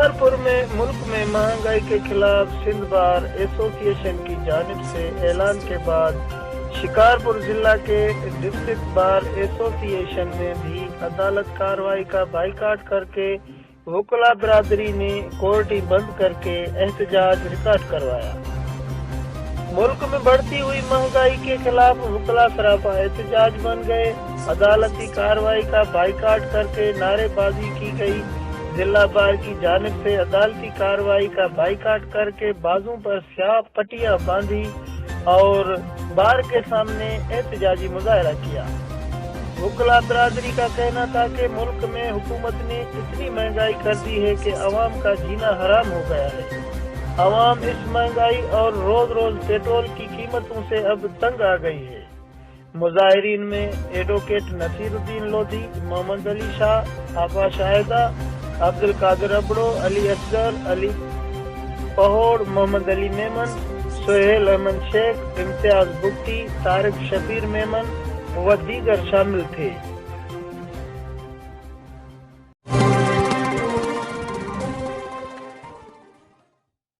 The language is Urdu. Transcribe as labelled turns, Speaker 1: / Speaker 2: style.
Speaker 1: شکارپور میں ملک میں مہنگائی کے خلاف سندھ بار ایسوسی ایشن کی جانب سے اعلان کے بعد شکارپور ضلع کے ڈسٹرکٹ بار ایسوسی ایشن میں بھی عدالت کارروائی کا بائیکاٹ کر کے وکلا برادری نے کورٹیں بند کر کے احتجاج ریکارڈ کروایا۔ ملک میں بڑھتی ہوئی مہنگائی کے خلاف وکلا سراپا احتجاج بن گئے۔ عدالتی کارروائی کا بائیکاٹ کر کے نعرے بازی کی گئی۔ ضلع بار کی جانب سے عدالتی کارروائی کا بائیکاٹ کر کے بازوں پر سیاہ پٹیاں باندھی اور بار کے سامنے احتجاجی مظاہرہ کیا۔ وکلا برادری کا کہنا تھا کہ ملک میں حکومت نے اتنی مہنگائی کر دی ہے کہ عوام کا جینا حرام ہو گیا ہے۔ عوام اس مہنگائی اور روز روز پیٹرول کی قیمتوں سے اب تنگ آ گئی ہے۔ مظاہرین میں ایڈوکیٹ نصیر الدین لودھی، محمد علی شاہ، آفا شاہدہ، عبد القادر ابڑو، علی اصغر، علی پہوڑ، محمد علی میمن، سہیل احمد شیخ، امتیاز بگٹی، طارق شبیر میمن و دیگر شامل تھے۔